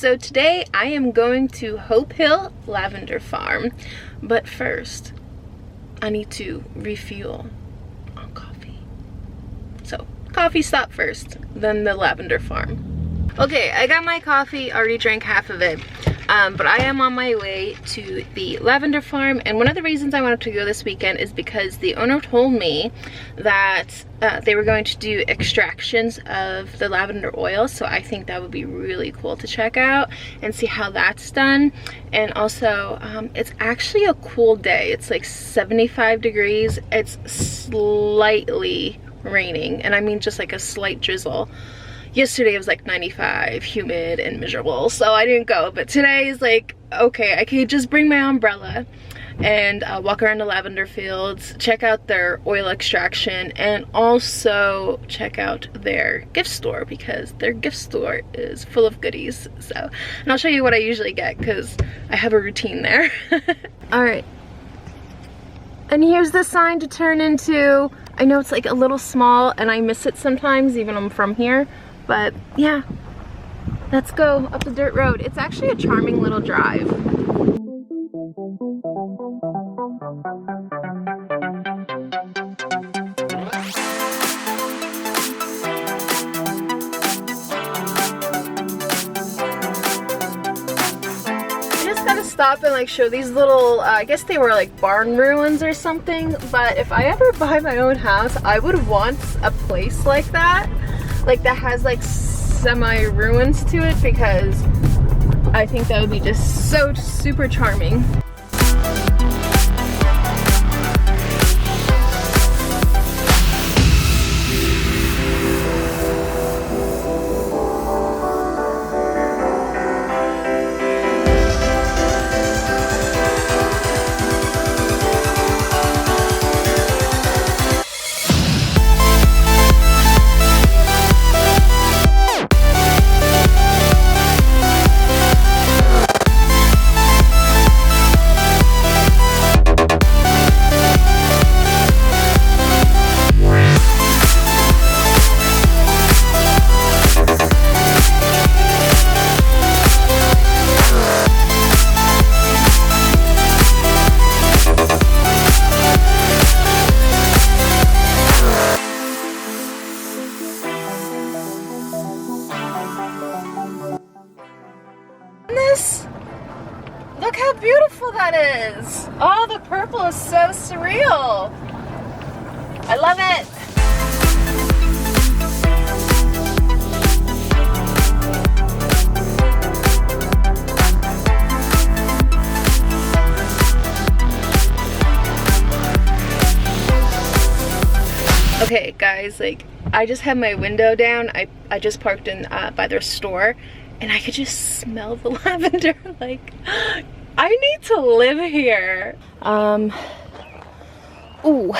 so today I am going to Hope Hill Lavender Farm, but first I need to refuel on coffee. So coffee stop first, then the lavender farm. Okay, I got my coffee, already drank half of it, but I am on my way to the lavender farm, and one of the reasons I wanted to go this weekend is because the owner told me that they were going to do extractions of the lavender oil, so I think that would be really cool to check out and see how that's done. And also, it's actually a cool day. It's like 75 degrees. It's slightly raining, and I mean just like a slight drizzle. Yesterday it was like 95, humid and miserable, so I didn't go. But today is like, okay, I can just bring my umbrella and walk around the lavender fields, check out their oil extraction, and also check out their gift store, because their gift store is full of goodies. So, and I'll show you what I usually get because I have a routine there. All right, and here's the sign to turn into. I know it's like a little small and I miss it sometimes, even I'm from here. But yeah, let's go up the dirt road. It's actually a charming little drive. I just gotta stop and like show these little, I guess they were like barn ruins or something, but if I ever buy my own house, I would want a place like that has like semi-ruins to it, because I think that would be just so super charming. Look how beautiful that is. Oh, the purple is so surreal. I love it. Okay guys, like I just had my window down. I just parked in by their store, and I could just smell the lavender. Like, I need to live here. Ooh,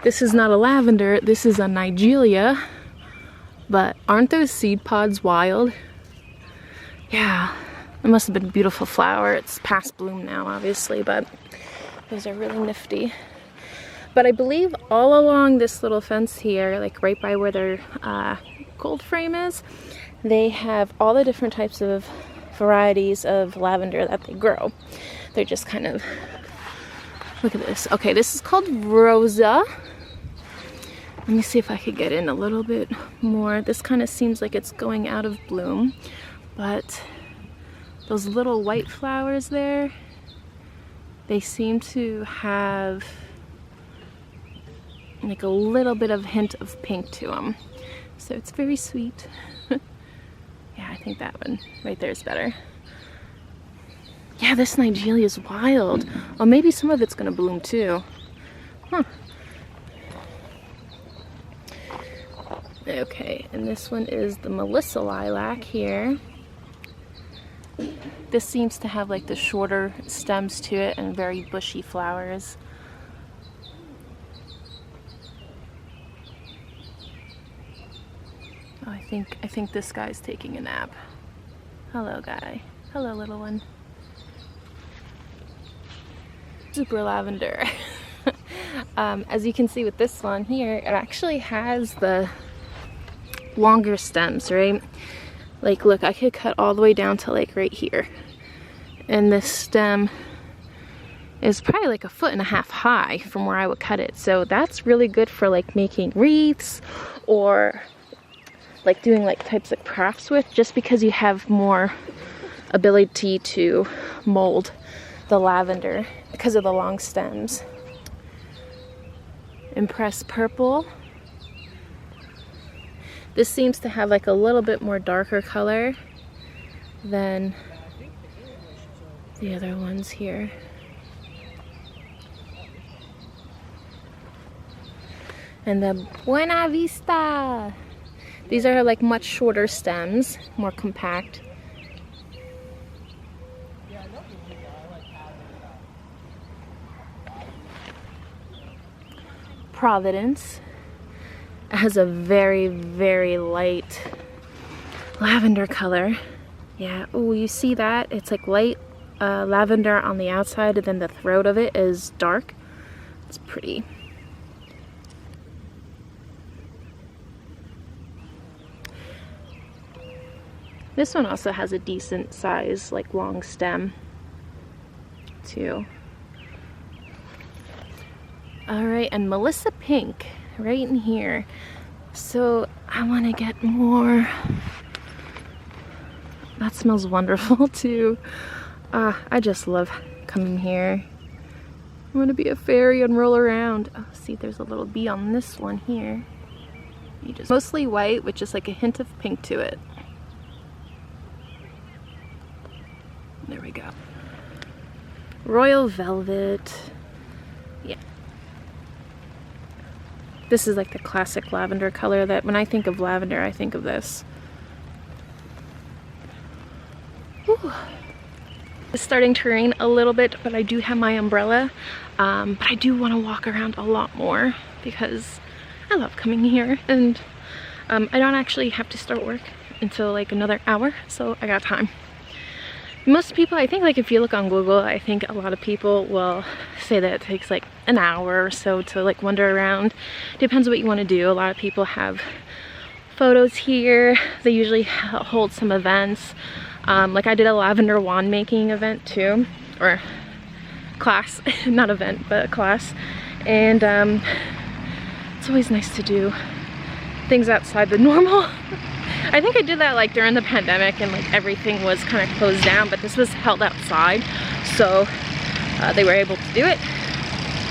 this is not a lavender, this is a Nigeria. But aren't those seed pods wild? Yeah, it must have been a beautiful flower. It's past bloom now, obviously, but those are really nifty. But I believe all along this little fence here, like right by where their cold frame is, they have all the different types of varieties of lavender that they grow. They're just kind of, look at this. Okay, this is called Rosa. Let me see if I could get in a little bit more. This kind of seems like it's going out of bloom, but those little white flowers there, they seem to have like a little bit of hint of pink to them. So it's very sweet. Yeah, I think that one right there is better. Yeah, this Nigeria is wild. Oh, maybe some of it's gonna bloom too. Huh. Okay, and this one is the Melissa lilac here. This seems to have like the shorter stems to it and very bushy flowers. Oh, I think this guy's taking a nap. Hello, guy. Hello, little one. Super lavender. As you can see with this one here, it actually has the longer stems, right? Like, look, I could cut all the way down to like right here. And this stem is probably like 1.5 feet high from where I would cut it. So that's really good for like making wreaths or like doing like types of crafts with, just because you have more ability to mold the lavender because of the long stems. Impressed purple. This seems to have like a little bit more darker color than the other ones here. And the Buena Vista. These are like much shorter stems, more compact. Providence. It has a very, very light lavender color. Yeah, oh, you see that? It's like light lavender on the outside, and then the throat of it is dark. It's pretty. This one also has a decent size, like long stem too. All right, and Melissa Pink right in here. So I want to get more. That smells wonderful too. I just love coming here. I want to be a fairy and roll around. Oh, see, there's a little bee on this one here. You just mostly white with just like a hint of pink to it. There we go. Royal Velvet. Yeah. This is like the classic lavender color that when I think of lavender, I think of this. Whew. It's starting to rain a little bit, but I do have my umbrella. But I do want to walk around a lot more because I love coming here, and I don't actually have to start work until like another hour, so I got time. Most people, I think, like if you look on Google, I think a lot of people will say that it takes like an hour or so to like wander around. Depends what you want to do. A lot of people have photos here. They usually hold some events. Like I did a lavender wand making event too, or class, not event, but a class. And it's always nice to do things outside the normal. I think I did that like during the pandemic and like everything was kind of closed down, but this was held outside, so they were able to do it.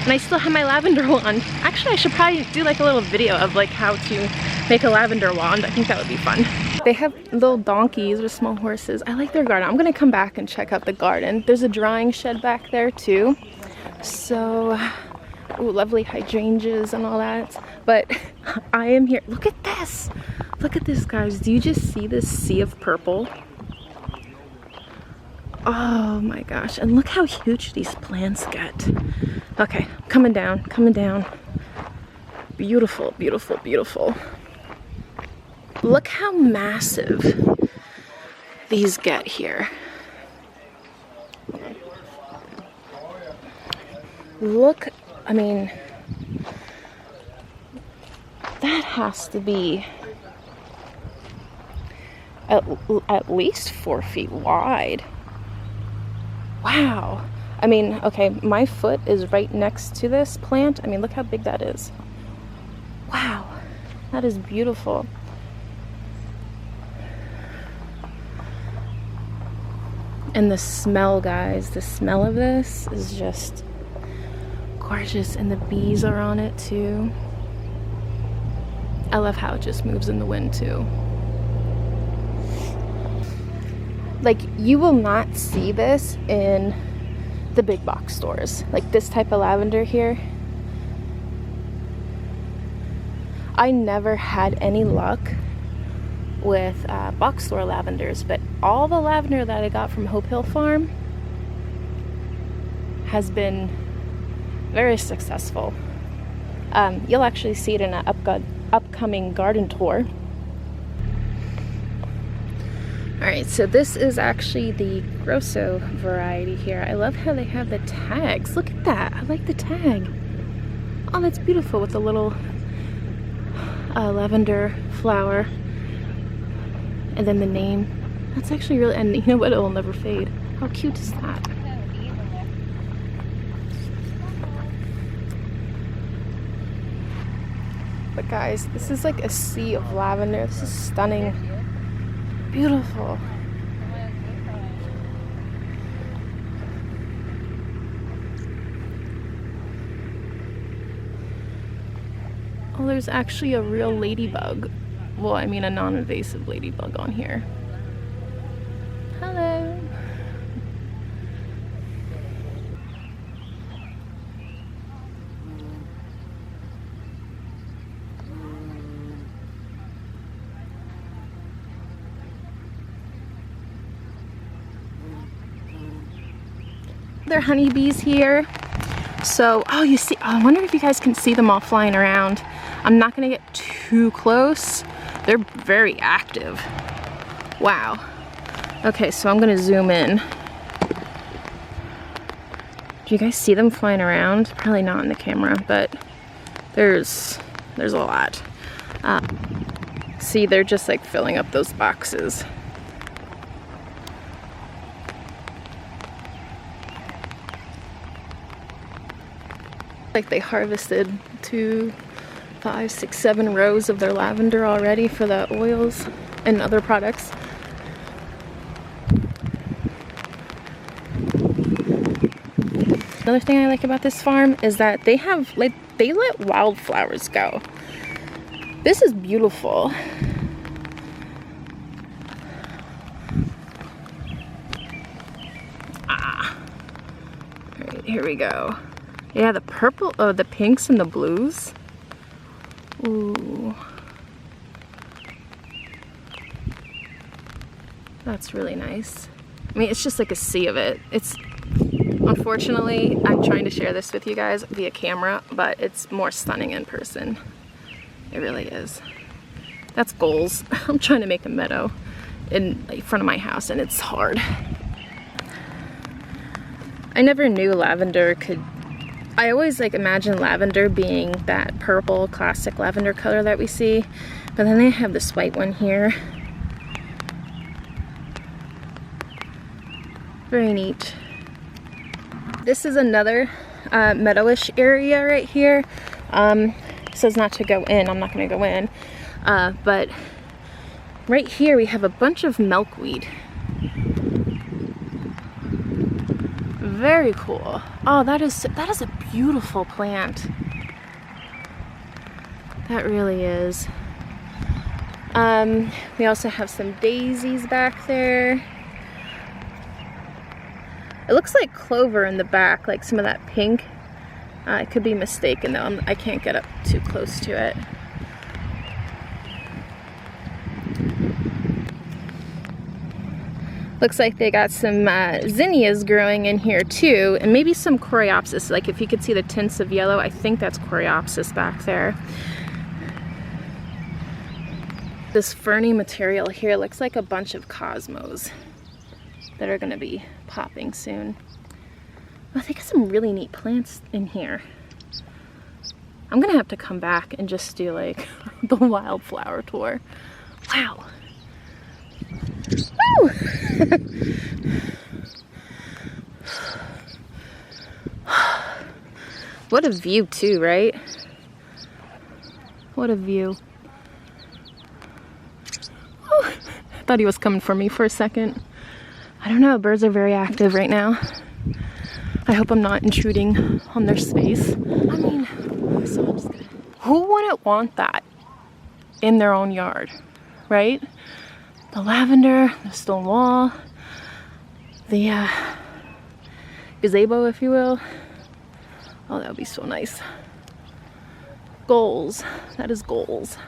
And I still have my lavender wand. Actually, I should probably do like a little video of like how to make a lavender wand. I think that would be fun. They have little donkeys with small horses. I like their garden. I'm gonna come back and check out the garden. There's a drying shed back there too. So, ooh, lovely hydrangeas and all that. But I am here. Look at this. Look at this, guys. Do you just see this sea of purple? Oh my gosh. And look how huge these plants get. Okay, coming down, coming down. Beautiful, beautiful, beautiful. Look how massive these get here. Look, I mean, that has to be at least 4 feet wide. Wow. I mean, okay, my foot is right next to this plant. I mean, look how big that is. Wow, that is beautiful. And the smell, guys, the smell of this is just gorgeous. And the bees are on it too. I love how it just moves in the wind too. Like, you will not see this in the big box stores. Like this type of lavender here. I never had any luck with box store lavenders, but all the lavender that I got from Hope Hill Farm has been very successful. You'll actually see it in an upcoming garden tour. Alright, so this is actually the Grosso variety here. I love how they have the tags. Look at that. I like the tag. Oh, that's beautiful with the little lavender flower. And then the name. That's actually really, and you know what? It'll never fade. How cute is that? But guys, this is like a sea of lavender. This is stunning. Beautiful. Oh, there's actually a real ladybug. Well, I mean a non-invasive ladybug on here. Hello. There are honeybees here. So, oh, you see, I wonder if you guys can see them all flying around. I'm not gonna get too close. They're very active. Wow. Okay, so I'm gonna zoom in. Do you guys see them flying around? Probably not in the camera, but there's a lot. See, they're just like filling up those boxes. Like they harvested 2, 5, 6, 7 rows of their lavender already for the oils and other products. Another thing I like about this farm is that they have, like, they let wildflowers go. This is beautiful. Alright, here we go. Yeah, the purple, oh, the pinks and the blues. Ooh. That's really nice. I mean, it's just like a sea of it. It's, unfortunately, I'm trying to share this with you guys via camera, but it's more stunning in person. It really is. That's goals. I'm trying to make a meadow in front of my house, and it's hard. I never knew lavender could, I always like imagine lavender being that purple classic lavender color that we see, but then they have this white one here. Very neat. This is another meadowish area right here. It says not to go in. I'm not going to go in. But right here we have a bunch of milkweed. Very cool. Oh, that is a beautiful plant. That really is. We also have some daisies back there. It looks like clover in the back, like some of that pink. I could be mistaken though. I can't get up too close to it. Looks like they got some zinnias growing in here too, and maybe some coreopsis. Like if you could see the tints of yellow, I think that's coreopsis back there. This ferny material here looks like a bunch of cosmos that are gonna be popping soon. Oh, they got some really neat plants in here. I'm gonna have to come back and just do like the wildflower tour. Wow. Woo! What a view too, right? What a view. Whew. I thought he was coming for me for a second. I don't know, birds are very active right now. I hope I'm not intruding on their space. I mean, so I'm just gonna... Who wouldn't want that in their own yard, right? The lavender, the stone wall, the gazebo, if you will. Oh, that would be so nice. Goals. That is goals.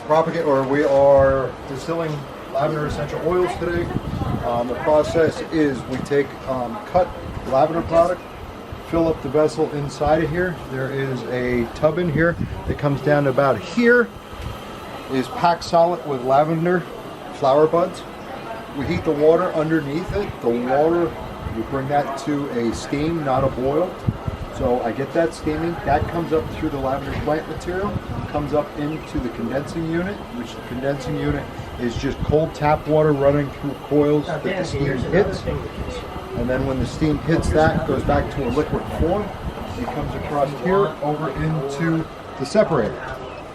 We are distilling lavender essential oils today. The process is we take cut lavender product, fill up the vessel inside of here. There is a tub in here that comes down to about here. Is packed solid with lavender flower buds. We heat the water underneath it. The water, we bring that to a steam, not a boil. So I get that steaming, that comes up through the lavender plant material, comes up into the condensing unit, which the condensing unit is just cold tap water running through coils that the steam hits. And then when the steam hits that, it goes back to a liquid form. It comes across here over into the separator.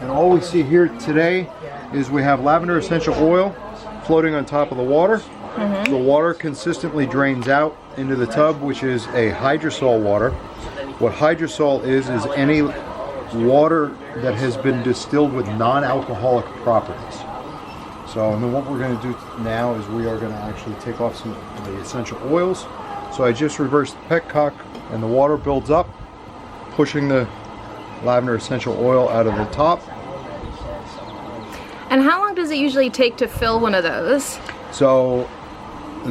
And all we see here today is we have lavender essential oil floating on top of the water. The water consistently drains out into the tub, which is a hydrosol water. What hydrosol is any water that has been distilled with non-alcoholic properties. So, and then what we're going to do now is we are going to actually take off some of the essential oils. So I just reversed the petcock and the water builds up, pushing the lavender essential oil out of the top. And how long does it usually take to fill one of those? So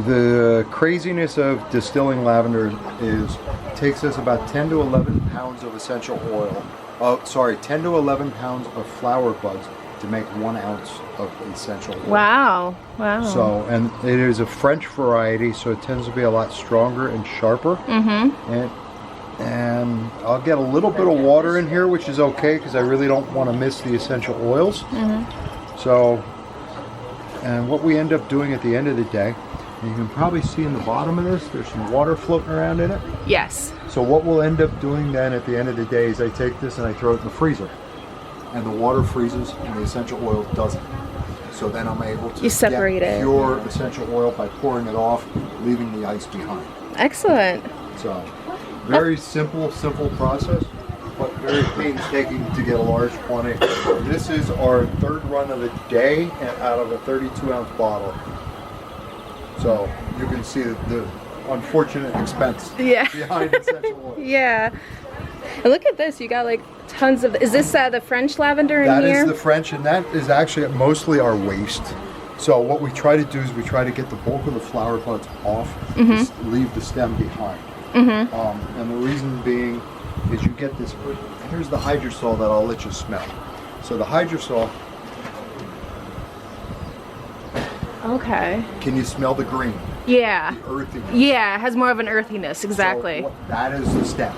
the craziness of distilling lavender takes us about 10 to 11 pounds of essential oil. 10 to 11 pounds of flower buds to make 1 ounce of essential oil. Wow, wow. So, and it is a French variety, so it tends to be a lot stronger and sharper. And I'll get a little bit of water in here, which is okay because I really don't want to miss the essential oils. So, and what we end up doing at the end of the day, you can probably see in the bottom of this, there's some water floating around in it. Yes. So what we'll end up doing then at the end of the day is I take this and I throw it in the freezer. And the water freezes and the essential oil doesn't. So then I'm able to get pure essential oil by pouring it off, leaving the ice behind. Excellent. So very simple process, but very painstaking to get a large quantity. This is our third run of the day out of a 32-ounce bottle. So you can see the unfortunate expense behind essential oil. Yeah. And look at this, you got like tons of, is this the French lavender in here? That is the French, and that is actually mostly our waste. So what we try to do is we try to get the bulk of the flower buds off, just leave the stem behind. And the reason being is you get this, here's the hydrosol that I'll let you smell. So the hydrosol. Okay. Can you smell the green? Yeah. The earthiness. Yeah, it has more of an earthiness, exactly. So that is the stem.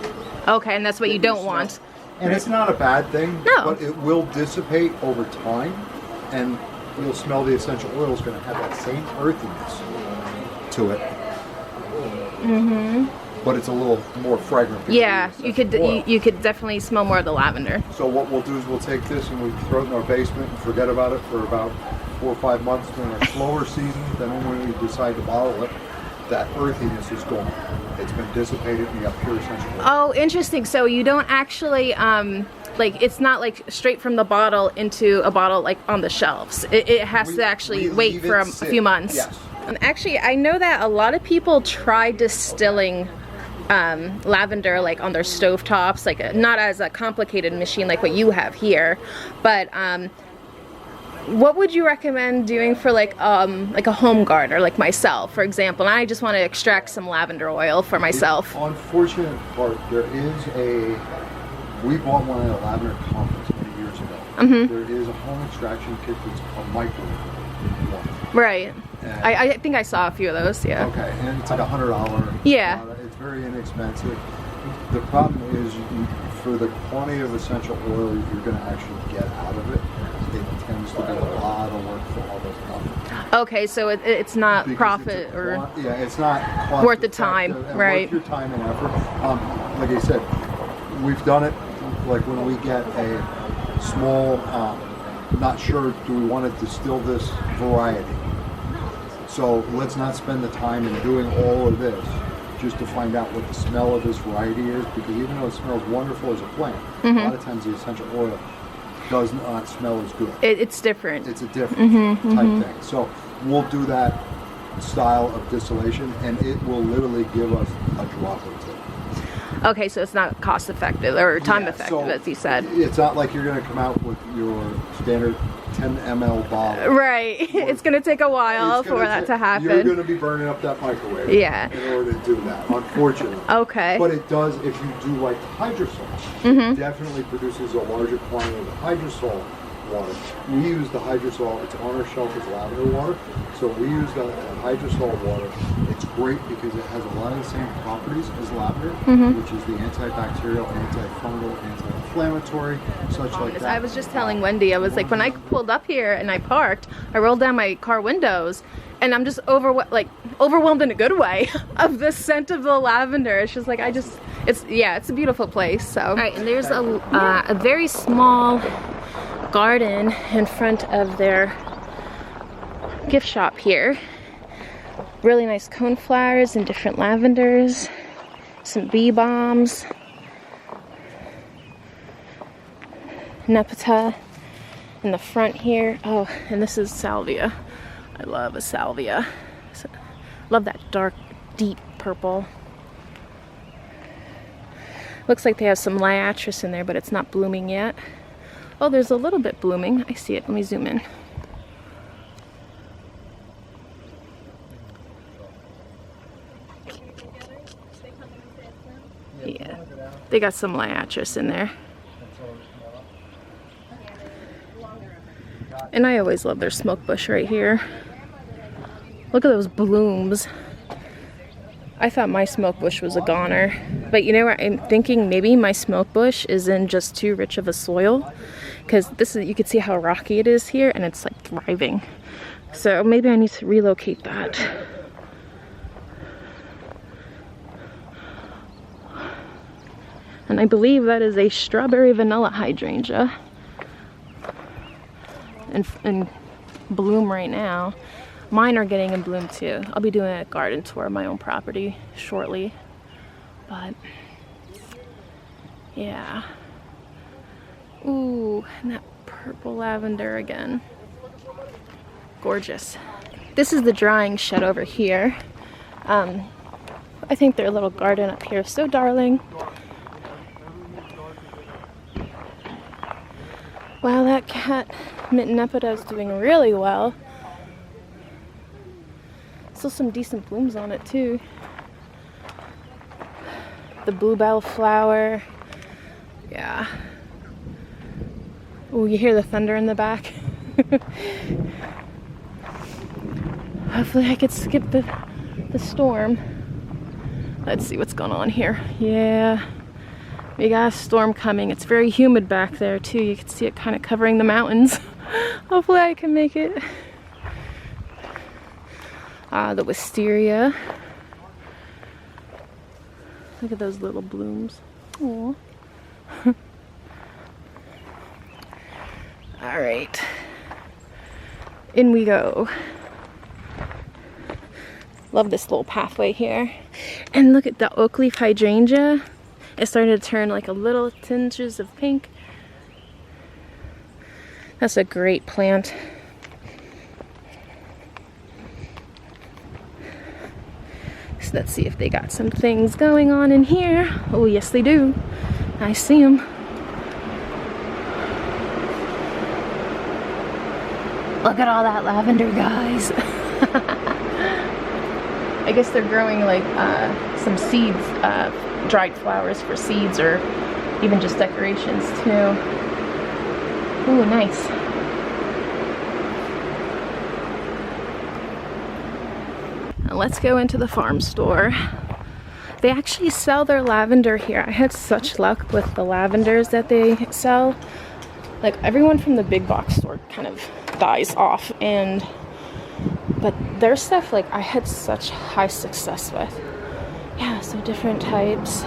Okay, and that's what you don't want. And it's not a bad thing, no. But it will dissipate over time, and you'll smell the essential oil is going to have that same earthiness to it. But it's a little more fragrant. Yeah, you could definitely smell more of the lavender. So what we'll do is we'll take this and we throw it in our basement and forget about it for about 4 or 5 months during our slower season. Then when we decide to bottle it, that earthiness is gone. It's been dissipated and you have pure essential oil. Oh, interesting. So you don't actually, like, it's not like straight from the bottle into a bottle like on the shelves. It has to actually wait for a few months. Yes. Actually, I know that a lot of people try distilling lavender like on their stovetops, like not as a complicated machine like what you have here, but what would you recommend doing for like a home gardener like myself, for example, and I just want to extract some lavender oil for myself? The unfortunate part, we bought one at a lavender conference many years ago. There is a home extraction kit that's a microwave one. Right. I think I saw a few of those, yeah. Okay, and it's like $100. Yeah. It's very inexpensive. The problem is for the quantity of essential oil you're going to actually get out of it, it tends to be a lot of work for all those companies. Okay, so it's not because profit it's not worth the time, right? Worth your time and effort. Like I said, we've done it like when we get a small, not sure do we want to distill this variety. So let's not spend the time in doing all of this just to find out what the smell of this variety is, because even though it smells wonderful as a plant, a lot of times the essential oil does not smell as good. It's different. It's a different type thing. So we'll do that style of distillation and it will literally give us a drop or two. Okay, so it's not cost effective or time effective, as you said. It's not like you're going to come out with your standard 10 ml bottle. Right. It's going to take a while for that to happen. You're going to be burning up that microwave in order to do that, unfortunately. Okay. But it does, if you do like hydrosol, it definitely produces a larger quantity of the hydrosol water. We use the hydrosol. It's on our shelf as lavender water. So we use the hydrosol water. It's great because it has a lot of the same properties as lavender, which is the antibacterial, antifungal, anti-inflammatory, such like that. I was just telling Wendy, I was like, when I pulled up here and I parked, I rolled down my car windows, and I'm just overwhelmed in a good way of the scent of the lavender. It's just like, it's a beautiful place. So, all right, and there's a very small garden in front of their gift shop here. Really nice coneflowers and different lavenders, some bee balms, nepeta in the front here. Oh, and this is salvia. I love a salvia. Love that dark, deep purple. Looks like they have some liatris in there, but it's not blooming yet. Oh, there's a little bit blooming. I see it. Let me zoom in. Yeah, they got some liatris in there. And I always love their smoke bush right here. Look at those blooms. I thought my smoke bush was a goner, but you know what, I'm thinking maybe my smoke bush is in just too rich of a soil, because you can see how rocky it is here, and it's like thriving. So maybe I need to relocate that. And I believe that is a strawberry vanilla hydrangea in bloom right now. Mine are getting in bloom too. I'll be doing a garden tour of my own property shortly. But yeah. Ooh, and that purple lavender again. Gorgeous. This is the drying shed over here. I think their little garden up here is so darling. Wow, that cat mitten nepeta is doing really well. Still some decent blooms on it too. The bluebell flower. Yeah. Oh, you hear the thunder in the back? Hopefully I could skip the storm. Let's see what's going on here. Yeah. We got a storm coming. It's very humid back there too. You can see it kind of covering the mountains. Hopefully I can make it. The wisteria. Look at those little blooms. Aww. All right. In we go. Love this little pathway here. And look at the oak leaf hydrangea. It's starting to turn like a little tinges of pink. That's a great plant. So let's see if they got some things going on in here. Oh, yes they do. I see them. Look at all that lavender, guys. I guess they're growing like some seeds, dried flowers for seeds, or even just decorations too. Ooh, nice. Now let's go into the farm store. They actually sell their lavender here. I had such luck with the lavenders that they sell. Like everyone from the big box store kind of dies off, but their stuff, like I had such high success with. Yeah, so different types.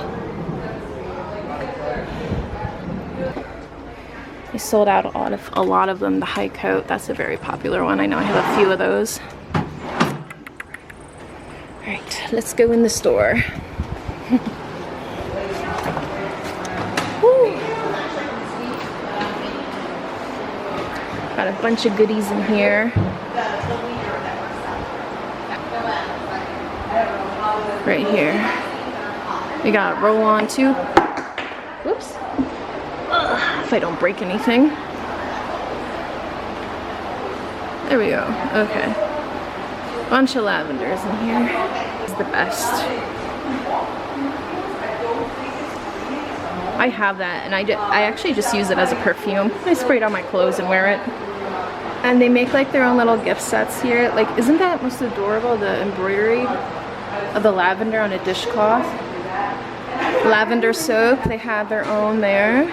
They sold out a lot of them. The high coat, that's a very popular one. I know I have a few of those. All right, let's go in the store. Woo. Got a bunch of goodies in here. Right here. We got roll-on too. Whoops. Ugh, if I don't break anything. There we go. Okay. Bunch of lavenders in here. It's the best. I have that, and I actually just use it as a perfume. I spray it on my clothes and wear it. And they make like their own little gift sets here. Like, isn't that most adorable, the embroidery of the lavender on a dishcloth? Lavender soap, they have their own there.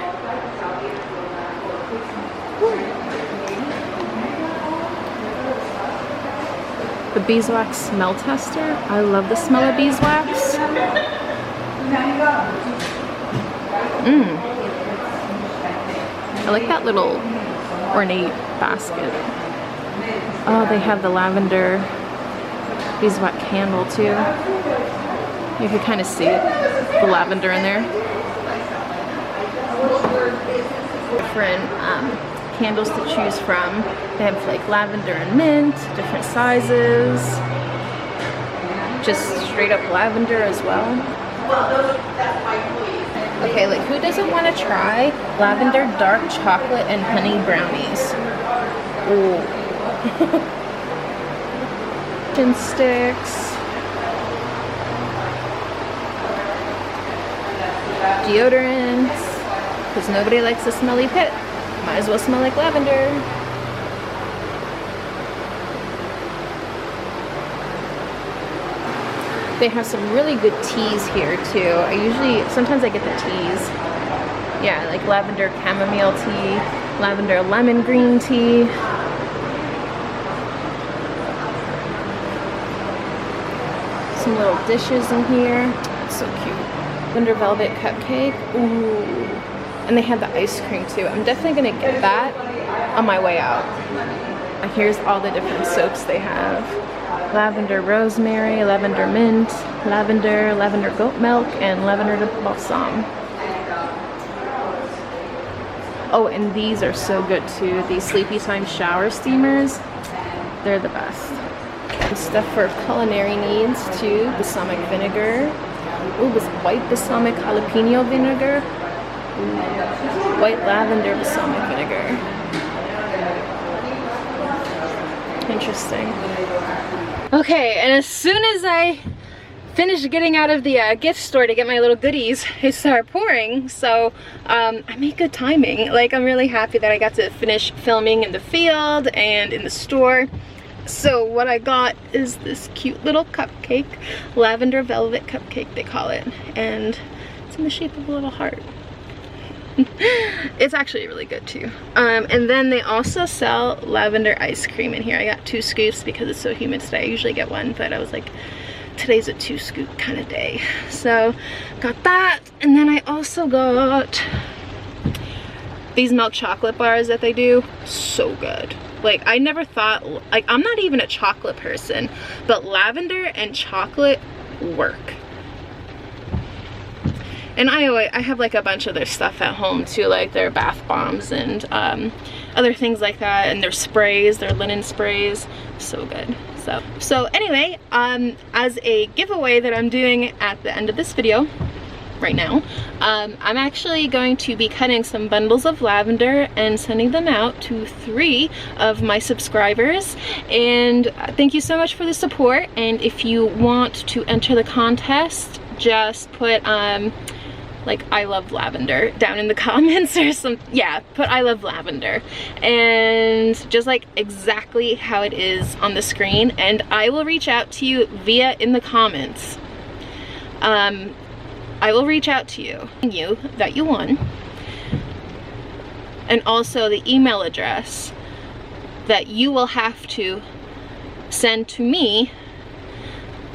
The beeswax smell tester. I love the smell of beeswax. I like that little ornate basket. Oh, they have the lavender beeswax candle too. You can kind of see the lavender in there. Different candles to choose from. They have like lavender and mint, different sizes. Just straight up lavender as well. Okay, like who doesn't want to try lavender dark chocolate and honey brownies? Ooh. Chin sticks. Deodorants. Because nobody likes a smelly pit. Might as well smell like lavender. They have some really good teas here too. Sometimes I get the teas. Yeah, like lavender chamomile tea, lavender lemon green tea. Some little dishes in here. It's so cute. Lavender velvet cupcake. Ooh. And they have the ice cream too. I'm definitely gonna get that on my way out. Here's all the different soaps they have. Lavender rosemary, lavender mint, lavender goat milk, and lavender balsam. Oh, and these are so good too. These Sleepy Time shower steamers. They're the best. And stuff for culinary needs too. Balsamic vinegar. Ooh, this white balsamic jalapeno vinegar. Ooh, white lavender balsamic vinegar. Interesting. Okay, and as soon as I finished getting out of the gift store to get my little goodies, it started pouring. So I made good timing. Like, I'm really happy that I got to finish filming in the field and in the store. So what I got is this cute little cupcake, lavender velvet cupcake they call it, and it's in the shape of a little heart. It's actually really good too. And then they also sell lavender ice cream in here. I got 2 scoops because it's so humid today. I usually get 1, but I was like, today's a 2 scoop kind of day. So got that, and then I also got these milk chocolate bars that they do. So good. Like, I never thought, like, I'm not even a chocolate person, but lavender and chocolate work. And I have like a bunch of their stuff at home too, like their bath bombs and other things like that, and their sprays, their linen sprays. So good. So anyway, as a giveaway that I'm doing at the end of this video right now, I'm actually going to be cutting some bundles of lavender and sending them out to 3 of my subscribers. And thank you so much for the support. And if you want to enter the contest, just put like I love lavender down in the comments, or put I love lavender, and just like exactly how it is on the screen, and I will reach out to you via in the comments. I will reach out to you that you won, and also the email address that you will have to send to me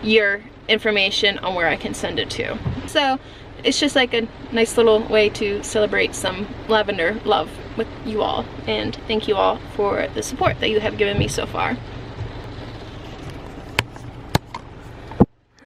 your information on where I can send it to. So it's just like a nice little way to celebrate some lavender love with you all, and thank you all for the support that you have given me so far.